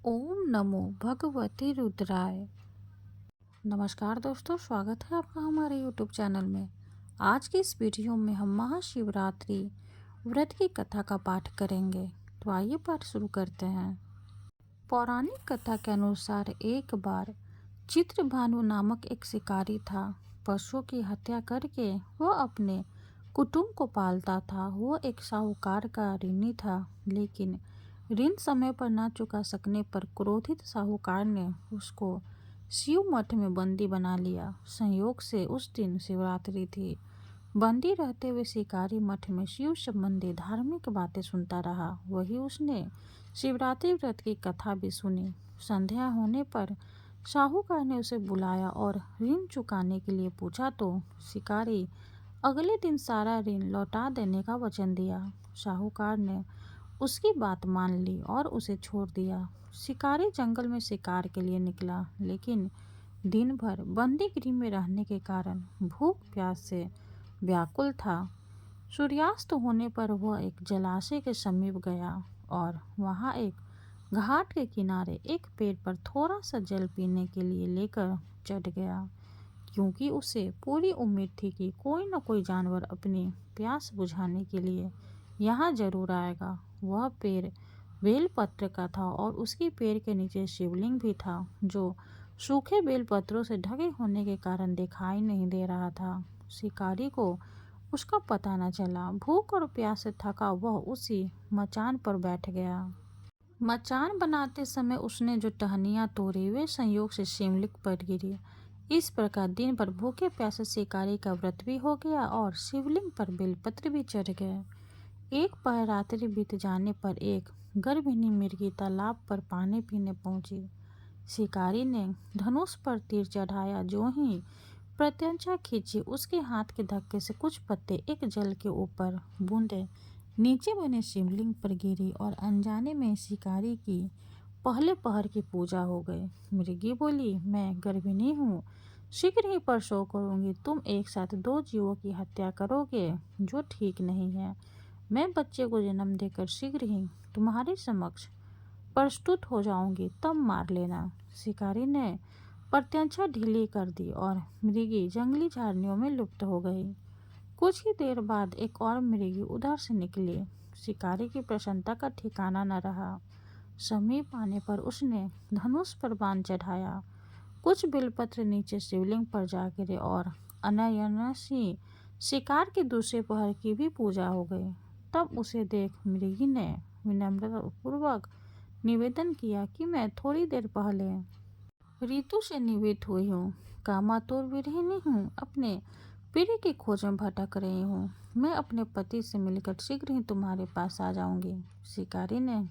ओम नमो भगवते रुद्राय। नमस्कार दोस्तों, स्वागत है आपका हमारे यूट्यूब चैनल में। आज की इस वीडियो में हम महाशिवरात्रि व्रत की कथा का पाठ करेंगे। तो आइए पाठ शुरू करते हैं। पौराणिक कथा के अनुसार एक बार चित्रभानु नामक एक शिकारी था। पशुओं की हत्या करके वह अपने कुटुंब को पालता था। वो एक साहूकार का ऋणी था, लेकिन ऋण समय पर न चुका सकने पर क्रोधित साहूकार ने उसको शिव मठ में बंदी बना लिया। संयोग से उस दिन शिवरात्रि थी। बंदी रहते हुए शिकारी मठ में शिव संबंधी धार्मिक बातें सुनता रहा। वही उसने शिवरात्रि व्रत की कथा भी सुनी। संध्या होने पर साहूकार ने उसे बुलाया और ऋण चुकाने के लिए पूछा तो शिकारी अगले दिन सारा ऋण लौटा देने का वचन दिया। साहूकार ने उसकी बात मान ली और उसे छोड़ दिया। शिकारी जंगल में शिकार के लिए निकला, लेकिन दिन भर बंदी गृह में रहने के कारण भूख प्यास से व्याकुल था। सूर्यास्त होने पर वह एक जलाशय के समीप गया और वहां एक घाट के किनारे एक पेड़ पर थोड़ा सा जल पीने के लिए लेकर चढ़ गया, क्योंकि उसे पूरी उम्मीद थी कि कोई न कोई जानवर अपनी प्यास बुझाने के लिए यहाँ जरूर आएगा। वह पेड़ बेलपत्र का था और उसकी पेड़ के नीचे शिवलिंग भी था, जो सूखे बेलपत्रों से ढके होने के कारण दिखाई नहीं दे रहा था। शिकारी को उसका पता न चला। भूख और प्यास से थका वह उसी मचान पर बैठ गया। मचान बनाते समय उसने जो टहनियाँ तोड़ी वे संयोग से शिवलिंग पर गिरी। इस प्रकार दिन भर भूखे प्यासे शिकारी का व्रत भी हो गया और शिवलिंग पर बेलपत्र भी चढ़ गए। एक पहर रात्रि बीत जाने पर एक गर्भिणी मिर्गी तालाब पर पानी पीने पहुंची। शिकारी ने धनुष पर तीर चढ़ाया। जो ही प्रत्यंचा खींची, उसके हाथ के धक्के से कुछ पत्ते एक जल के ऊपर बूंदे नीचे बने शिवलिंग पर गिरी और अनजाने में शिकारी की पहले पहर की पूजा हो गई। मृगी बोली, मैं गर्भिणी हूँ, शीघ्र ही प्रसव करूँगी। तुम एक साथ दो जीवों की हत्या करोगे, जो ठीक नहीं है। मैं बच्चे को जन्म देकर शीघ्र ही तुम्हारे समक्ष प्रस्तुत हो जाऊंगी, तब मार लेना। शिकारी ने प्रत्यंचा ढीली कर दी और मृगी जंगली झाड़ियों में लुप्त हो गई। कुछ ही देर बाद एक और मृगी उधर से निकली। शिकारी की प्रसन्नता का ठिकाना न रहा। समीप आने पर उसने धनुष पर बाण चढ़ाया। कुछ बेलपत्र नीचे शिवलिंग पर जा गिरे और अनायासी शिकार के दूसरे पहर की भी पूजा हो गई। तब उसे देख मृगी ने विनम्रतापूर्वक निवेदन किया कि मैं थोड़ी देर पहले ऋतु से निवृत्त हुई हूँ, कामातुर विरहिणी हूँ, अपने प्रिय की खोज में भटक रही हूँ। मैं अपने पति से मिलकर शीघ्र ही तुम्हारे पास आ जाऊंगी। शिकारी ने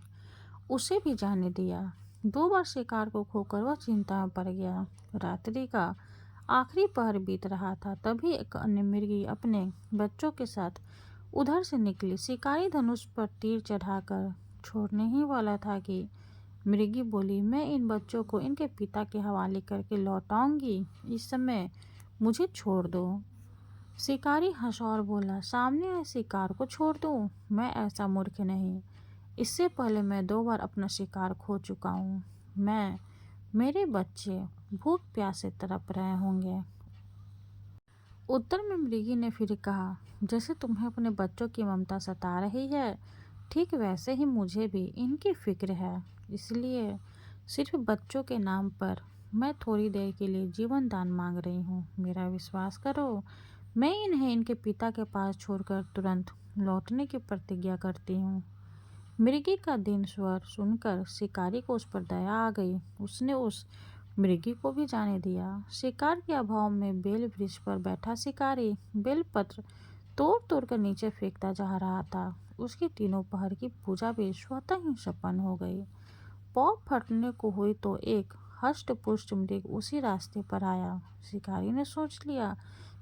उसे भी जाने दिया। 2 बार शिकार को खोकर वह चिंता में पड़ गया। रात्रि का आखिरी पहर बीत रहा था, तभी एक अन्य मृगी अपने बच्चों के साथ उधर से निकली। शिकारी धनुष पर तीर चढ़ाकर छोड़ने ही वाला था कि मृगी बोली, मैं इन बच्चों को इनके पिता के हवाले करके लौटाऊंगी, इस समय मुझे छोड़ दो। शिकारी हंसा और बोला, सामने आए शिकार को छोड़ दूं? मैं ऐसा मूर्ख नहीं। इससे पहले मैं 2 बार अपना शिकार खो चुका हूँ। मेरे बच्चे भूख प्यास से तड़प रहे होंगे। उत्तर में मृगी ने फिर कहा, जैसे तुम्हें अपने बच्चों की ममता सता रही है, ठीक वैसे ही मुझे भी इनकी फिक्र है। इसलिए सिर्फ बच्चों के नाम पर मैं थोड़ी देर के लिए जीवन दान मांग रही हूँ। मेरा विश्वास करो, मैं इन्हें इनके पिता के पास छोड़कर तुरंत लौटने की प्रतिज्ञा करती हूँ। मृगी का दीन स्वर सुनकर शिकारी को उस पर दया आ गई। उसने उस मृगी को भी जाने दिया। शिकार के अभाव में बेल वृक्ष पर बैठा शिकारी बेलपत्र तोड़ तोड़ कर नीचे फेंकता जा रहा था। उसकी तीनों पहर की पूजा भी स्वतः ही संपन्न हो गई। पौ फटने को हुई तो एक हष्ट पुष्ट मृग उसी रास्ते पर आया। शिकारी ने सोच लिया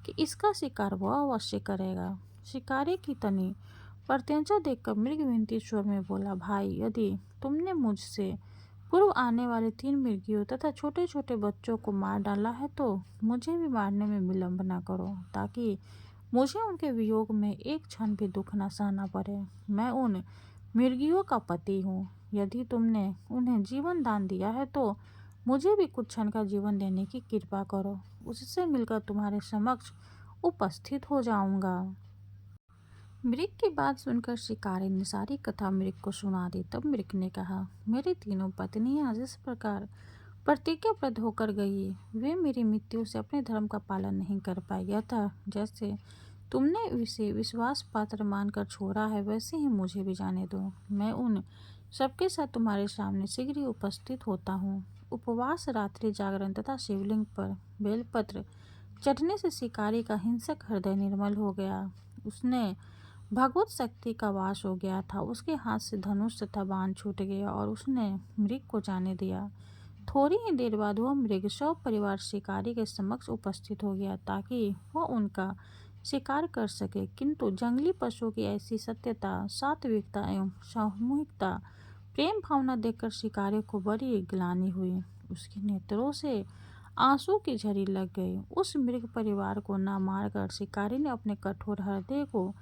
कि इसका शिकार वह अवश्य करेगा। शिकारी की तनी प्रत्यंचा देखकर मृग विनती स्वर में बोला, भाई, यदि तुमने मुझसे पूर्व आने वाले 3 मृगियों तथा छोटे छोटे बच्चों को मार डाला है तो मुझे भी मारने में विलंब न करो, ताकि मुझे उनके वियोग में एक क्षण भी दुख न सहना पड़े। मैं उन मृगियों का पति हूँ। यदि तुमने उन्हें जीवन दान दिया है तो मुझे भी कुछ क्षण का जीवन देने की कृपा करो। उससे मिलकर तुम्हारे समक्ष उपस्थित हो जाऊंगा। मृग की बात सुनकर शिकारी ने सारी कथा मृग को सुना दी। तब मृग ने कहा, मेरी तीनों पत्नियां जिस प्रकार प्रतिज्ञाबद्ध होकर गई, वे मेरी मृत्यु से अपने धर्म का पालन नहीं कर पाएगी। अतः जैसे तुमने इसे विश्वास पात्र मानकर छोड़ा है, वैसे ही मुझे भी जाने दो। मैं उन सबके साथ तुम्हारे सामने शीघ्र ही उपस्थित होता हूँ। उपवास, रात्रि जागरण तथा शिवलिंग पर बेलपत्र चढ़ने से शिकारी का हिंसक हृदय निर्मल हो गया। उसने भगवत शक्ति का वास हो गया था। उसके हाथ से धनुष तथा बाण छूट गया और उसने मृग को जाने दिया। थोड़ी ही देर बाद वह मृग सौ परिवार शिकारी के समक्ष उपस्थित हो गया ताकि वह उनका शिकार कर सके। किंतु जंगली पशुओं की ऐसी सत्यता, सात्विकता एवं सामूहिकता, प्रेम भावना देखकर शिकारी को बड़ी ग्लानि हुई। उसके नेत्रों से आंसू की झड़ी लग गई। उस मृग परिवार को न मारकर शिकारी ने अपने कठोर हृदय को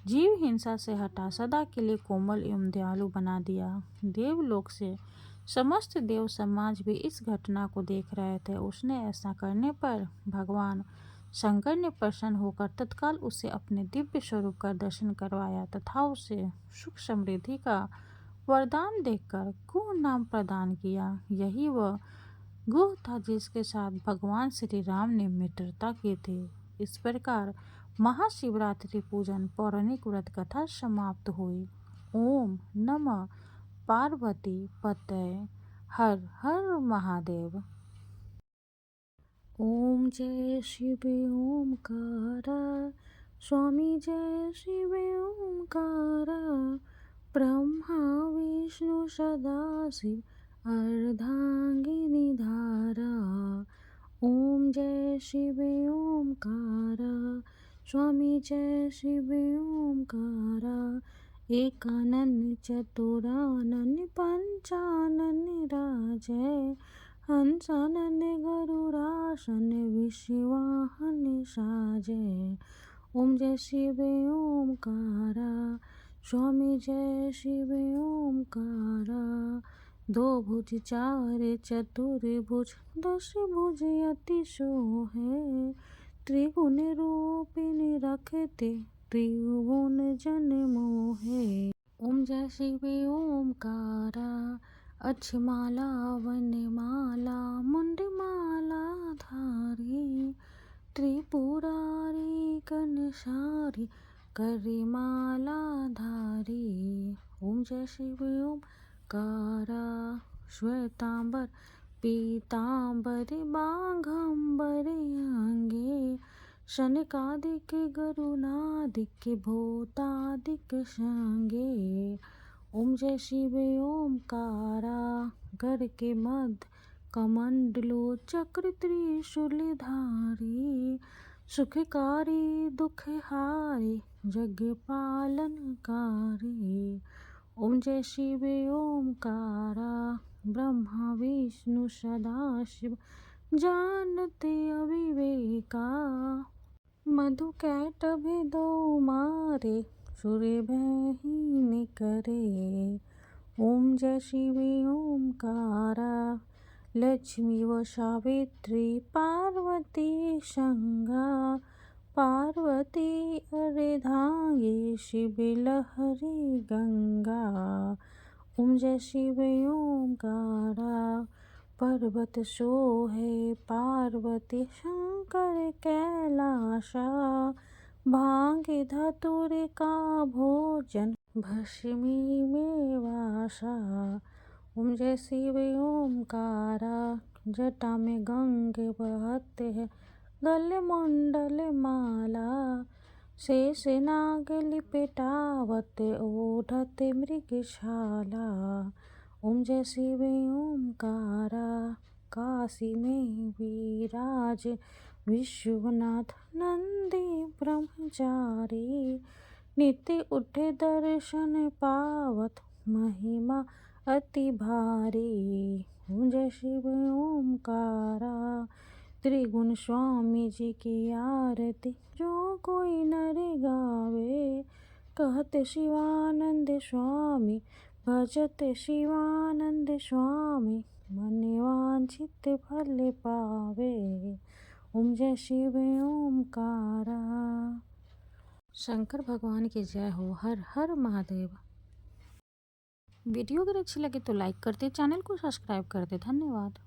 जीव हिंसा से हटा सदा के लिए कोमल एवं दयालु बना दिया। देवलोक से समस्त देव समाज भी इस घटना को देख रहे थे। उसने ऐसा करने पर भगवान शंकर ने प्रसन्न होकर तत्काल उसे अपने दिव्य स्वरूप का दर्शन करवाया तथा उसे सुख समृद्धि का वरदान देकर गुह नाम प्रदान किया। यही वह गुह था जिसके साथ भगवान श्री राम ने मित्रता की थी। इस प्रकार महाशिवरात्रि पूजन पौराणिक व्रत कथा समाप्त हुई। ओम नमः पार्वती पतये हर हर महादेव। ओम जय शिव ओमकारा, स्वामी जय शिव ओमकारा, ब्रह्मा विष्णु सदाशिव अर्धांगिनी धारा। ओम जय शिव ओमकारा, स्वामी जय शिव ओमकारा, एकानन चतुरानन पंचानन राजय, हंसानन गरुड़ासन विश्ववाहन साजय। ओम जय शिव ओमकारा, स्वामी जय शिव ओमकारा, दो भुज चार चतुर्भुज दश भुज अति शोभे, त्रिगुण रूपिणी रखते त्रिभुवन जन मोहे। ओम जय शिव ओमकारा, अक्षमाला वनमाला मुंडमाला धारी, त्रिपुरारी कनसारी करिमाला धारी। ओम जय शिव ओमकारा, श्वेतांबर पीतांबर बाघंबर अंगे, शनकादिक गरुनादिक भूतादिक संगे। ओम जय शिव ओमकारा, घर के मध्य कमंडलो चक्र त्रिशूलधारी, सुखकारी दुखहारी जग पालनकारी। ओम जय शिव ओमकारा, ब्रह्मा विष्णु सदाशिव जानते अविवेका, मधु कैटभ दो मारे सूर्य भयहीन करे। ओम जय शिव ओमकारा, लक्ष्मी व सावित्री पार्वती संगा, पार्वती अर्धांगी शिव लहरी गंगा। ओम जय शिव ओमकारा, पर्वत सोहे पार्वती शंकर कैलासा, भांगे धतुर का भोजन भस्मी में वासा। ओम जय शिव ओमकारा, जटा में गंगे बहते हैं गले मुंडल माला, शेष नाग लिपटावत ओढ़ते मृगशाला। ओम जय शिव ओमकारा, काशी में विराज विश्वनाथ नंदी ब्रह्मचारी, नित्य उठे दर्शन पावत महिमा अति भारी। ओम जय शिव ओमकारा, त्रिगुण स्वामी जी की आरती जो कोई नर गावे, कहते शिवानंद स्वामी भजते शिवानंद स्वामी मन वांछित फल पावे। ओम जय शिव ओमकारा। शंकर भगवान की जय हो। हर हर महादेव। वीडियो अगर अच्छी लगे तो लाइक कर दे, चैनल को सब्सक्राइब कर दे। धन्यवाद।